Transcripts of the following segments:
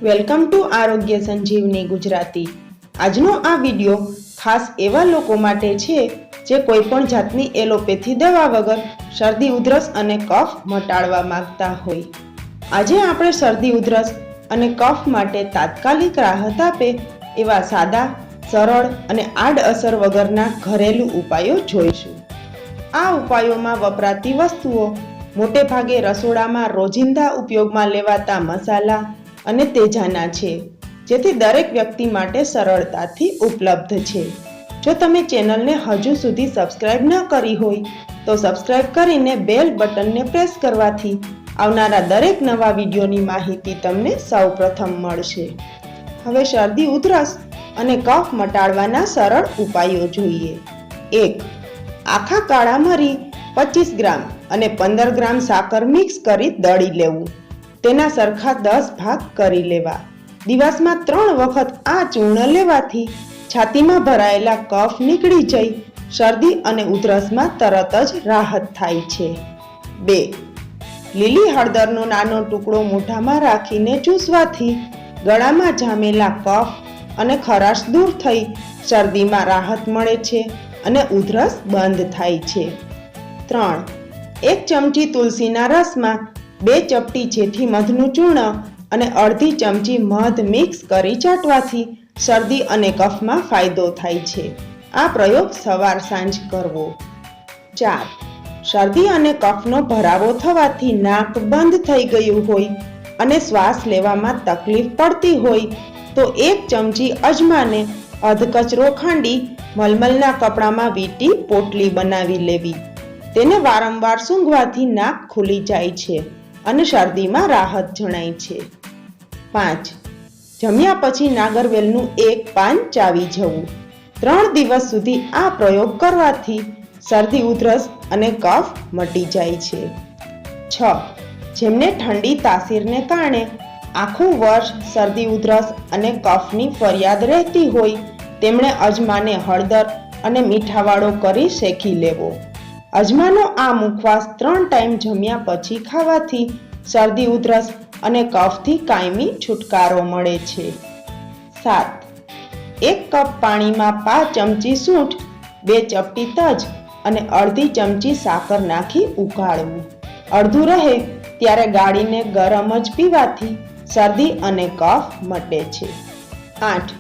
Welcome to આરોગ્ય સંજીવની ગુજરાતી। આજનો આ વિડિયો ખાસ એવા લોકો માટે છે જે કોઈ પણ જાતની એલોપેથી દવા વગર શરદી ઉધરસ અને કફ મટાડવા માંગતા હોય। આજે આપણે શરદી ઉધરસ અને કફ માટે તાત્કાલિક રાહત આપે એવા સાદા, સરળ અને આડઅસર વગરના ઘરેલું ઉપાયો જોઈશું। આ ઉપાયોમાં વપરાતી વસ્તુઓ મોટે ભાગે રસોડામાં રોજિંદા ઉપયોગમાં લેવાતા મસાલા અને તેજાના છે, જેથી દરેક વ્યક્તિ માટે સરળતાથી ઉપલબ્ધ છે। જો તમે ચેનલને હજુ સુધી સબસ્ક્રાઇબ ન કરી હોય તો સબસ્ક્રાઇબ કરીને બેલ બટનને પ્રેસ કરવાથી આવનારા દરેક નવા વિડીયોની માહિતી તમને સૌપ્રથમ મળશે। હવે શરદી ઉધરસ અને કફ મટાડવાના સરળ ઉપાયો જોઈએ। 1. આખા કાળા મરી 25 ગ્રામ અને 15 ગ્રામ સાકર મિક્સ કરી દળી લેવું। તેના સરખા 10 ભાગ કરી લેવા। દિવસમાં 3 વખત આ ચૂર્ણ લેવાથી છાતીમાં ભરાયેલા કફ નીકળી જઈ શરદી અને ઉધરસમાં તરત જ રાહત થાય છે। 2. લીલી હળદરનો નાનો ટુકડો મોઢામાં રાખીને ચૂસવાથી ગળામાં જામેલા કફ અને ખરાશ દૂર થઈ શરદીમાં રાહત મળે છે અને ઉધરસ બંધ થાય છે। 3. 1 ચમચી તુલસીના રસમાં 2 ચપટી જેઠી મધનું ચૂર્ણ અને અડધી ચમચી મધ મિક્સ કરી ચાટવાથી શરદી અને કફમાં ફાયદો થાય છે। આ પ્રયોગ સવાર સાંજ કરવો। 4. શરદી અને કફનો ભરાવો થવાથી નાક બંધ થઈ ગયું હોય અને શ્વાસ લેવામાં તકલીફ પડતી હોય તો 1 ચમચી અજમાને અધકચરો ખાંડી મલમલના કપડામાં વીંટી પોટલી બનાવી લેવી। તેને વારંવાર સૂંઘવાથી નાક ખુલી જાય છે અને શરદીમાં રાહત જણાય છે। 5. જમ્યા પછી નાગરવેલનું 1 પાન ચાવી જવું। 3 દિવસ સુધી આ પ્રયોગ કરવાથી શરદી ઉધરસ અને કફ મટી જાય છે। 6. જેમને ઠંડી તાસીરને કારણે આખું વર્ષ શરદી ઉધરસ અને કફની ફરિયાદ રહેતી હોય તેમણે અજમાને હળદર અને મીઠાવાળો કરી શેકી લેવો। અજમાનો આ મુખવાસ 3 ટાઈમ જમ્યા પછી ખાવાથી શરદી ઉધરસ અને કફથી કાયમી છુટકારો મળે છે। 7. 1 કપ પાણીમાં 5 ચમચી સૂંઠ, 2 ચપટી તજ અને અડધી ચમચી સાકર નાખી ઉકાળવું। અડધું રહે ત્યારે ગાળીને ગરમ જ પીવાથી શરદી અને કફ મટે છે। 8.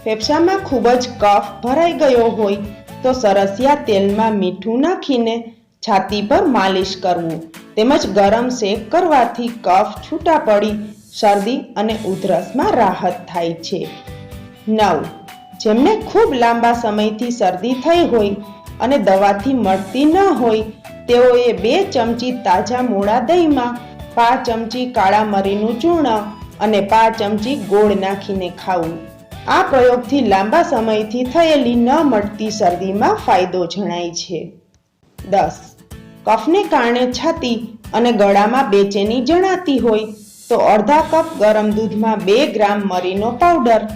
ફેફસામાં ખૂબ જ કફ ભરાઈ ગયો હોય તો સરસિયા તેલમાં મીઠું નાખીને છાતી પર માલિશ કરવું તેમજ ગરમ શેક કરવાથી કફ છૂટા પડી શરદી અને ઉધરસમાં રાહત થાય છે। 9. જેમને ખૂબ લાંબા સમયથી શરદી થઈ હોય અને દવાથી મળતી ન હોય તેઓએ 2 ચમચી તાજા મોળા દહીંમાં 5 ચમચી કાળા મરીનું ચૂર્ણ અને 5 ચમચી ગોળ નાખીને ખાવું। આ પ્રયોગથી લાંબા સમયથી થયેલી ન મળતી શરદીમાં ફાયદો જણાય છે। 10. કફને કારણે છાતી અને ગળામાં બેચેની જણાતી હોય તો અડધા કપ ગરમ દૂધમાં 2 ગ્રામ મરીનો પાવડર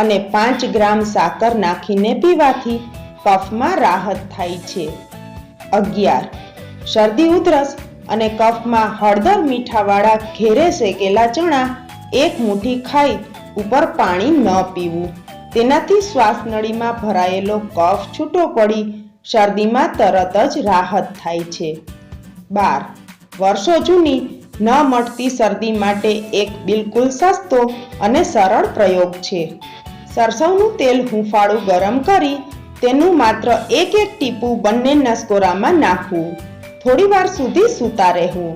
અને 5 ગ્રામ સાકર નાખીને પીવાથી કફમાં રાહત થાય છે। 11. શરદી ઉધરસ અને કફમાં હળદર મીઠાવાળા ઘેરે શેકેલા ચણા 1 મુઠ્ઠી ખાઈ ઉપર પાણી ન પીવું। તેનાથી શ્વાસનળીમાં ભરાયેલો કફ છૂટો પડી શરદીમાં તરત જ રાહત થાય છે। 12. વર્ષો જૂની ન મટતી શરદી માટે એક બિલકુલ સસ્તો અને સરળ પ્રયોગ છે। સરસવનું તેલ હૂંફાળું ગરમ કરી તેનું માત્ર 1 ટીપું બંને નસકોરામાં નાખવું। થોડી વાર સુધી સૂતા રહેવું।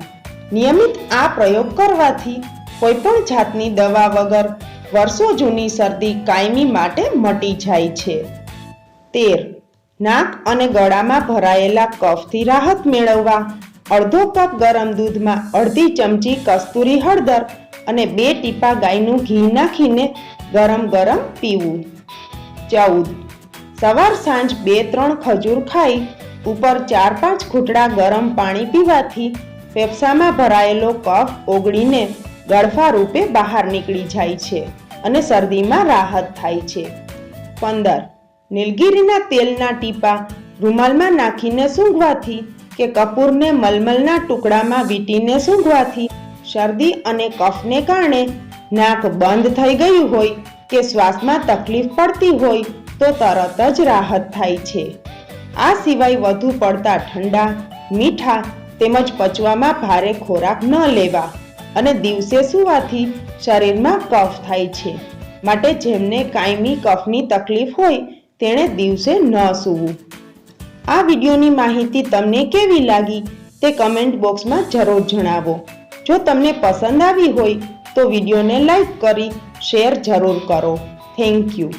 નિયમિત આ પ્રયોગ કરવાથી કોઈ પણ જાતની દવા વગર વર્ષો જૂની શરદી કાયમી માટે મટી જાય છે। 13. નાક અને ગળામાં ભરાયેલા કફથી રાહત મેળવવા અડધો કપ ગરમ દૂધમાં અડધી ચમચી કસ્તુરી હળદર અને 2 ટીપા ગાયનું ઘી નાખીને ગરમ ગરમ પીવું। 14. સવાર સાંજ 2-3 ખજૂર ખાઈ ઉપર 4-5 ઘૂંટડા ગરમ પાણી પીવાથી ફેફસામાં ભરાયેલો કફ ઓગળીને ગળફા રૂપે બહાર નીકળી જાય છે અને શરદીમાં રાહત થાય છે। 15. નીલગિરીના તેલના ટીપા રૂમાલમાં નાખીને સૂંઘવાથી કે કપૂરને મલમલના ટુકડામાં વીંટીને સૂંઘવાથી શરદી અને કફને કારણે નાક બંધ થઈ ગયું હોય કે શ્વાસમાં તકલીફ પડતી હોય તો તરત જ રાહત થાય છે. આ સિવાય વધુ પડતા ઠંડા, મીઠા તેમજ પચવામાં ભારે ખોરાક ન લેવા અને દિવસે સૂવાથી શરીરમાં કફ થાય છે. માટે જેમને કાયમી કફની તકલીફ હોય તેણે દિવસે ન સૂવું. આ વિડીયોની માહિતી તમને કેવી લાગી તે કમેન્ટ બોક્સમાં જરૂર જણાવો. જો તમને પસંદ આવી હોય તો વિડીયોને લાઈક કરી શેર જરૂર કરો. Thank you.